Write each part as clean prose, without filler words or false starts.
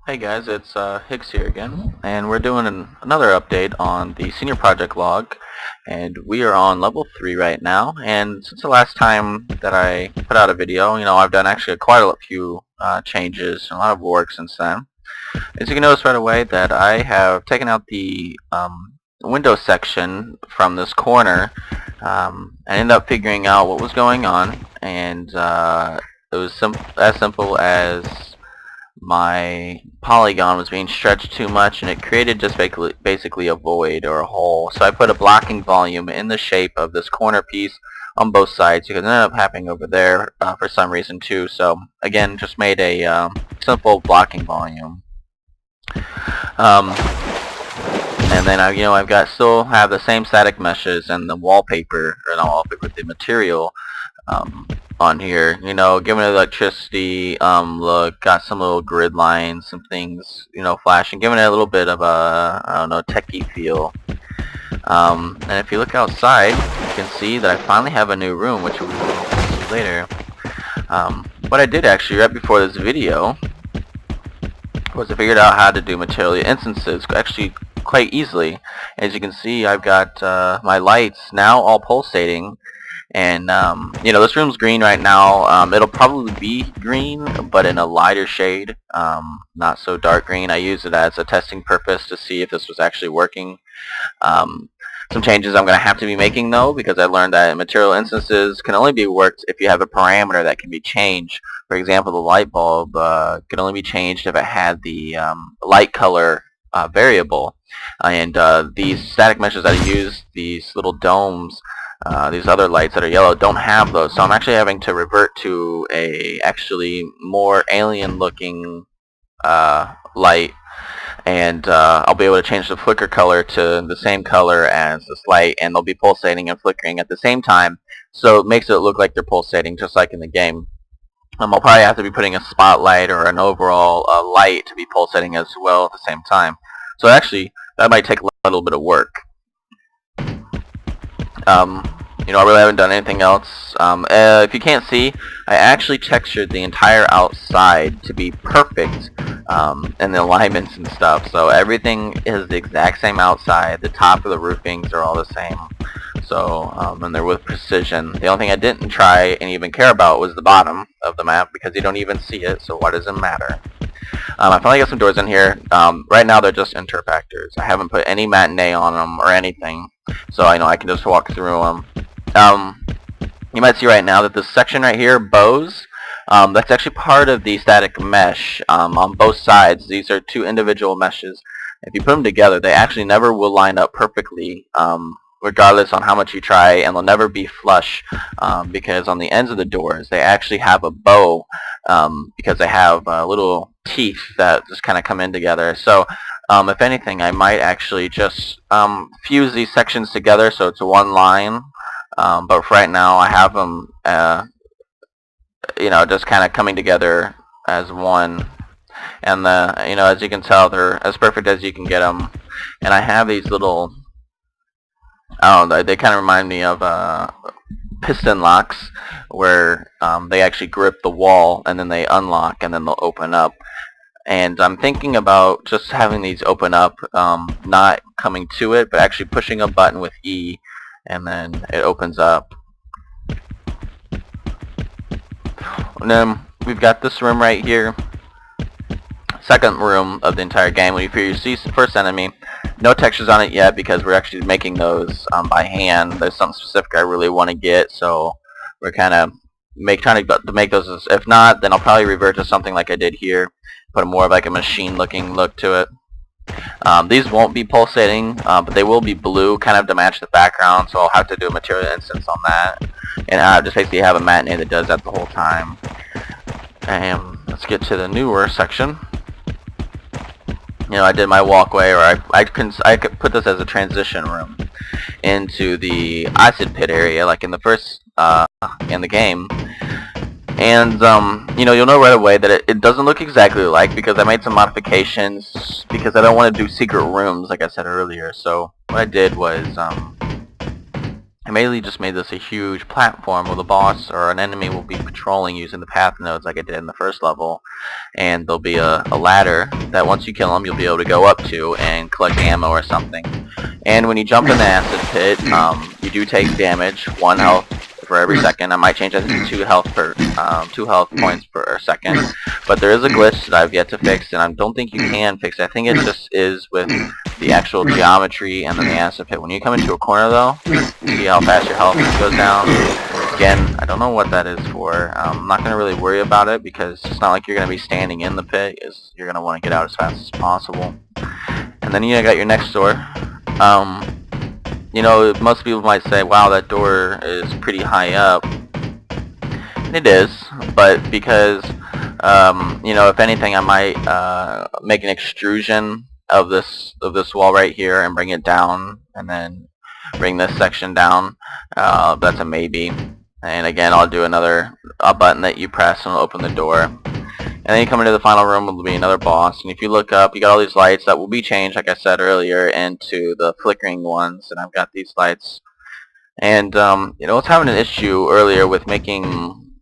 Hey guys, it's Hicks here again, and we're doing another update on the senior project log, and we are on level 3 right now. And since the last time that I put out a video, I've done actually quite a few changes, and a lot of work since then. As you can notice right away that I have taken out the window section from this corner. I ended up figuring out what was going on, and it was as simple as my polygon was being stretched too much, and it created just basically a void or a hole. So I put a blocking volume in the shape of this corner piece on both sides, because it ended up happening over there for some reason too. So again, just made a simple blocking volume. And then I've got still have the same static meshes and the wallpaper, or not wallpaper, the material on here, giving it electricity look, got some little grid lines, some things, flashing, giving it a little bit of a, I don't know, techie feel. And if you look outside, you can see that I finally have a new room, which we will see later. What I did actually right before this video was I figured out how to do material instances actually quite easily. As you can see, I've got my lights now all pulsating. And this room's green right now. It'll probably be green, but in a lighter shade, not so dark green. I use it as a testing purpose to see if this was actually working. Some changes I'm going to have to be making though, because I learned that material instances can only be worked if you have a parameter that can be changed. For example, the light bulb can only be changed if it had the light color variable. And these static meshes that I use, these little domes, these other lights that are yellow, don't have those, so I'm actually having to revert to a actually more alien looking light, and I'll be able to change the flicker color to the same color as this light, and they'll be pulsating and flickering at the same time, so it makes it look like they're pulsating just like in the game. I'll probably have to be putting a spotlight or an overall light to be pulsating as well at the same time, so actually that might take a little bit of work. I really haven't done anything else. If you can't see, I actually textured the entire outside to be perfect, and the alignments and stuff. So everything is the exact same outside. The top of the roofings are all the same. So, and they're with precision. The only thing I didn't try and even care about was the bottom of the map, because you don't even see it, so why does it matter? I finally got some doors in here. Right now they're just interpactors. I haven't put any matinee on them or anything, so I can just walk through them. You might see right now that this section right here, bows, that's actually part of the static mesh on both sides. These are two individual meshes. If you put them together, they actually never will line up perfectly, regardless on how much you try, and they'll never be flush, because on the ends of the doors they actually have a bow, because they have little teeth that just kind of come in together. So if anything, I might actually just fuse these sections together so it's one line, but for right now I have them just kind of coming together as one, and as you can tell, they're as perfect as you can get them. And I have these little, I don't know, they kind of remind me of piston locks, where they actually grip the wall and then they unlock and then they'll open up. And I'm thinking about just having these open up, not coming to it, but actually pushing a button with E, and then it opens up. And then we've got this room right here, second room of the entire game. When you see the first enemy, no textures on it yet, because we're actually making those by hand. There's something specific I really want to get, so we're kind of trying to make those. If not, then I'll probably revert to something like I did here, put more of like a machine looking look to it. These won't be pulsating, but they will be blue, kind of to match the background, so I'll have to do a material instance on that, and just basically have a matinee that does that the whole time. And let's get to the newer section. I did my walkway, or I could put this as a transition room into the acid pit area, like in the first in the game. And you'll know right away that it doesn't look exactly like, because I made some modifications, because I don't want to do secret rooms like I said earlier. So what I did was I I mainly just made this a huge platform where the boss or an enemy will be patrolling using the path nodes like I did in the first level, and there'll be a ladder that once you kill them you'll be able to go up to and collect ammo or something. And when you jump in the acid pit, you do take damage, 1 health for every second. I might change that to 2 health points per second. But there is a glitch that I've yet to fix, and I don't think you can fix it. I think it just is with the actual geometry and then the acid pit. When you come into a corner though, see how fast your health goes down. Again, I don't know what that is for. I'm not going to really worry about it because it's not like you're going to be standing in the pit. You're going to want to get out as fast as possible. And then you got your next door. You know, most people might say, wow, that door is pretty high up. And it is, but because, you know, if anything, I might make an extrusion of this wall right here and bring it down, and then bring this section down. That's a maybe. And again, I'll do a button that you press and it'll open the door. And then you come into the final room, will be another boss. And if you look up, you got all these lights that will be changed, like I said earlier, into the flickering ones. And I've got these lights. And, you know, I was having an issue earlier with making,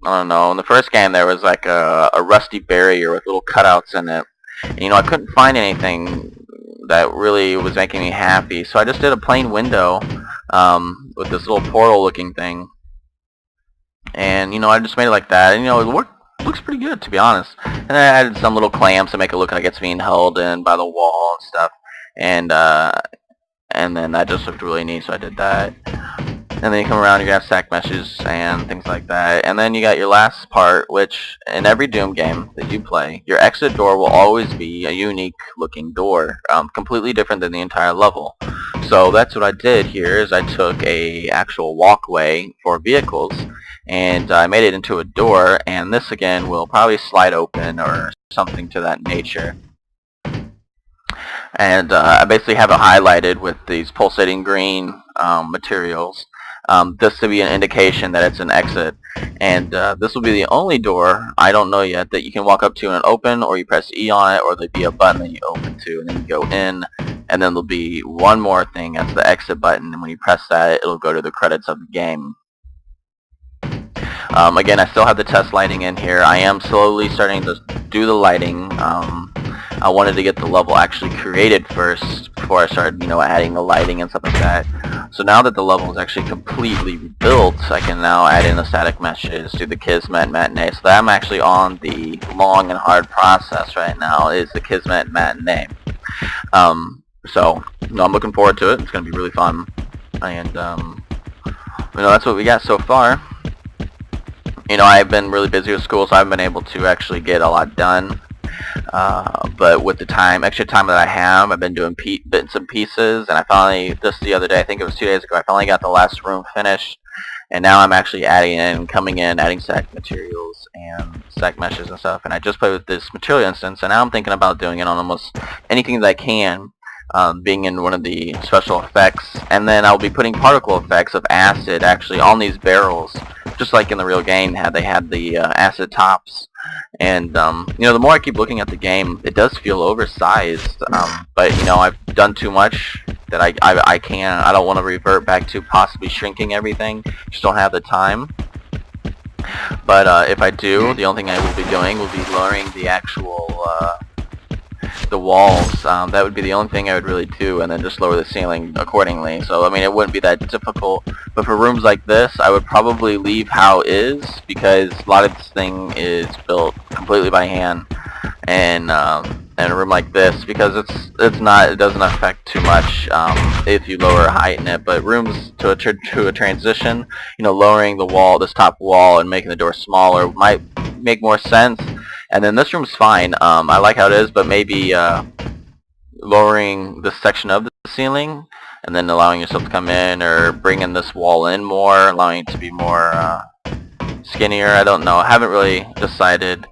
I don't know, in the first game there was like a rusty barrier with little cutouts in it. And, you know, I couldn't find anything that really was making me happy. So I just did a plain window with this little portal looking thing. And, you know, I just made it like that. And, you know, it looks pretty good, to be honest. And then I added some little clamps to make it look like it's being held in by the wall and stuff. And then that just looked really neat, so I did that. And then you come around, you have stack meshes and things like that. And then you got your last part, which in every Doom game that you play, your exit door will always be a unique looking door, completely different than the entire level. So that's what I did here, is I took a actual walkway for vehicles and I made it into a door, and this again will probably slide open or something to that nature. And I basically have it highlighted with these pulsating green materials. This to be an indication that it's an exit. And this will be the only door, I don't know yet, that you can walk up to and open, or you press E on it, or there'll be a button that you open to, and then you go in, and then there'll be one more thing, that's the exit button, and when you press that, it'll go to the credits of the game. Again, I still have the test lighting in here. I am slowly starting to do the lighting. I wanted to get the level actually created first before I started, you know, adding the lighting and stuff like that. So now that the level is actually completely built, I can now add in the static meshes, do the Kismet Matinee. So I'm actually on the long and hard process right now, is the Kismet Matinee. So, you know, I'm looking forward to it. It's going to be really fun. And, you know, that's what we got so far. You know, I've been really busy with school, so I haven't been able to actually get a lot done. But with the extra time that I have, I've been doing bits and pieces, and I finally, just the other day, I think it was 2 days ago, I finally got the last room finished, and now I'm actually adding stack materials and stack meshes and stuff, and I just played with this material instance, and now I'm thinking about doing it on almost anything that I can, being in one of the special effects, and then I'll be putting particle effects of acid actually on these barrels, just like in the real game. They had the acid tops. And you know, the more I keep looking at the game, it does feel oversized, but you know, I've done too much that I don't want to revert back to possibly shrinking everything. Just don't have the time. But if I do, the only thing I will be doing will be lowering the actual the walls. That would be the only thing I would really do, and then just lower the ceiling accordingly. So I mean, it wouldn't be that difficult. But for rooms like this, I would probably leave how is, because a lot of this thing is built completely by hand. And in a room like this, because it doesn't affect too much if you lower height in it. But rooms to a transition, you know, lowering the wall, this top wall, and making the door smaller might make more sense. And then this room's fine. I like how it is, but maybe lowering this section of the ceiling and then allowing yourself to come in, or bringing this wall in more, allowing it to be more skinnier. I don't know. I haven't really decided.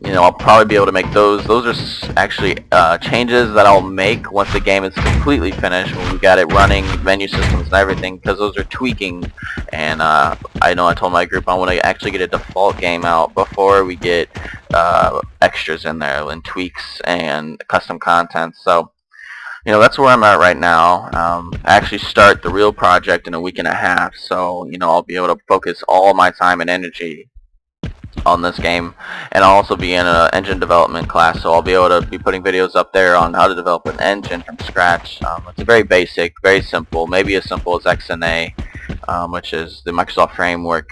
You know, I'll probably be able to make those. Those are actually changes that I'll make once the game is completely finished, when we got it running, menu systems and everything, because those are tweaking. And I know I told my group I want to actually get a default game out before we get extras in there and tweaks and custom content. So That's where I'm at right now. I actually start the real project in a week and a half, so I'll be able to focus all my time and energy on this game, and I'll also be in an engine development class, so I'll be able to be putting videos up there on how to develop an engine from scratch. It's a very basic, very simple, maybe as simple as XNA, which is the Microsoft framework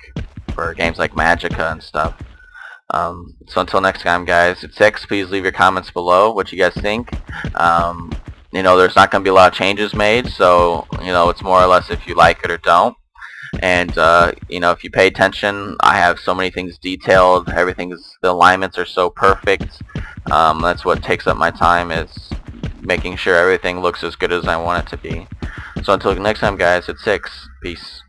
for games like Magica and stuff. So until next time, guys, it's X. Please leave your comments below what you guys think. There's not going to be a lot of changes made, so it's more or less if you like it or don't. And if you pay attention, I have so many things detailed. The alignments are so perfect. That's what takes up my time, is making sure everything looks as good as I want it to be. So until next time, guys, it's 6. Peace.